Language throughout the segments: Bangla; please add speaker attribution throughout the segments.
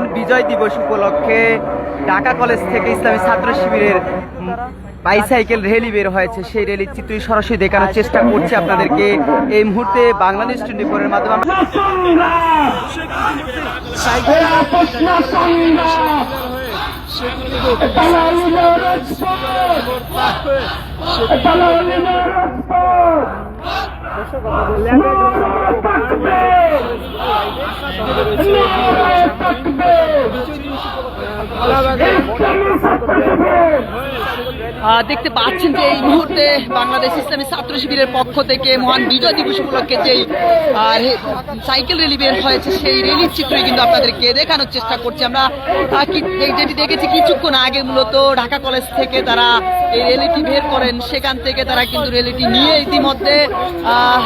Speaker 1: মহান বিজয় দিবস উপলক্ষে ঢাকা কলেজ থেকে ইসলামী ছাত্র শিবিরের বাইসাইকেল র্যালি বের হয়েছে। সেই র্যালির চিত্রই সরাসরি দেখানোর চেষ্টা করছি আপনাদেরকে এই মুহূর্তে বাংলাদেশ 24 এর মাধ্যমে। দেখতে পাচ্ছেন যে এই মুহূর্তে বাংলাদেশ ইসলামী ছাত্র শিবিরের পক্ষ থেকে মহান বিজয় দিবস উপলক্ষে যেই সাইকেল র্যালি বের হয়েছে সেই র্যালির চিত্রই কিন্তু আপনাদেরকে দেখানোর চেষ্টা করছি আমরা। যেটি দেখেছি কিছুক্ষণ আগে মূলত ঢাকা কলেজ থেকে তারা এই র্যালিটি বের করেন, সেখান থেকে তারা কিন্তু র্যালিটি নিয়ে ইতিমধ্যে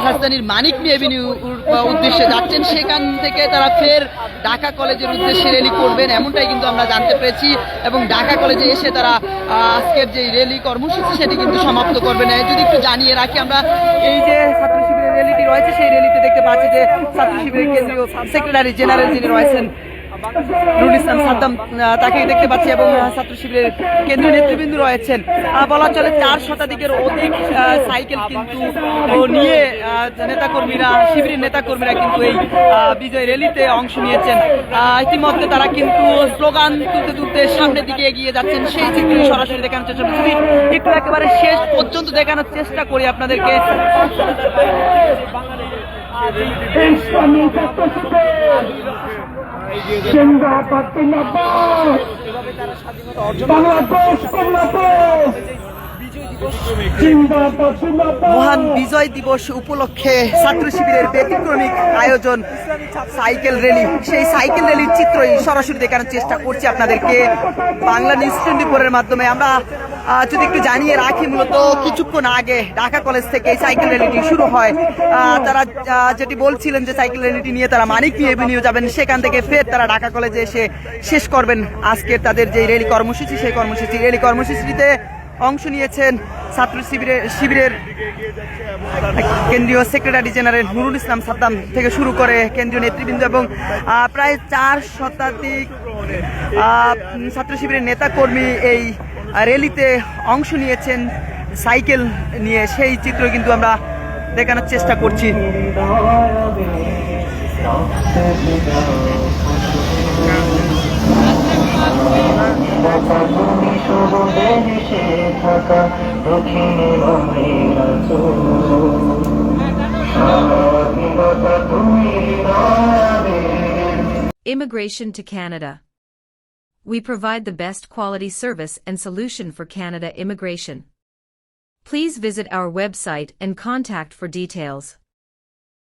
Speaker 1: রাজধানীর মানিক মিয়া এভিনিউর উদ্দেশ্যে যাচ্ছেন। সেখান থেকে তারা ফের ঢাকা কলেজের উদ্দেশ্যে র্যালি করবেন এমনটাই কিন্তু আমরা জানতে পেরেছি এবং ঢাকা কলেজে এসে তারা আজকের যে র্যালি কর্মসূচি সেটি কিন্তু সমাপ্ত করবেন। যদি একটু জানিয়ে রাখি, আমরা এই যে ছাত্র শিবিরের র্যালিটি রয়েছে সেই র্যালিতে দেখতে পাচ্ছি যে ছাত্র শিবিরের কেন্দ্রীয় সেক্রেটারি জেনারেল যিনি রয়েছেন নুরুল ইসলাম সাদ্দাম, তাকে দেখতে পাচ্ছি এবং ছাত্র শিবিরের কেন্দ্রীয় নেতৃবৃন্দ রয়েছেন। বলা চলে 4 শতাধিকের অধিক সাইকেল কিন্তু নিয়ে নেতাকর্মীরা, শিবিরের নেতাকর্মীরা কিন্তু এই বিজয় র্যালিতে অংশ নিয়েছেন। ইতিমধ্যে তারা কিন্তু স্লোগান তুলতে তুলতে সামনের দিকে এগিয়ে যাচ্ছেন, সেই চিত্র সরাসরি দেখানোর চেষ্টা করছি। একটু একেবারে শেষ পর্যন্ত দেখানোর চেষ্টা করি আপনাদেরকে। মহান বিজয় দিবস উপলক্ষে ছাত্র শিবিরের ব্যতিক্রমিক আয়োজন সাইকেল র্যালি, সেই সাইকেল র্যালির চিত্রই সরাসরি দেখানোর চেষ্টা করছি আপনাদেরকে বাংলাদেশ 24 এর মাধ্যমে। আমরা যদি একটু জানিয়ে রাখি, মূলত কিছুক্ষণ আগে ঢাকা কলেজ থেকে এই সাইকেল র্যালিটি শুরু হয়। তারা যেটি বলছিলেন যে সাইকেল র্যালিটি নিয়ে তারা মানিক মিয়া এভিনিউ যাবেন, সেখান থেকে ফের তারা ঢাকা কলেজে এসে শেষ করবেন আজকের তাদের যে র্যালি কর্মসূচি। সেই র্যালি কর্মসূচিতে অংশ নিয়েছেন ছাত্র শিবিরের কেন্দ্রীয় সেক্রেটারি জেনারেল নুরুল ইসলাম সাদ্দাম থেকে শুরু করে কেন্দ্রীয় নেতৃবৃন্দ এবং প্রায় 4 শতাধিক ছাত্র শিবিরের নেতাকর্মী এই র্যালিতে অংশ নিয়েছেন সাইকেল নিয়ে। সেই চিত্র কিন্তু আমরা দেখানোর চেষ্টা করছি।
Speaker 2: Immigration to Canada. We provide the best quality service and solution for Canada immigration. Please visit our website and contact for details.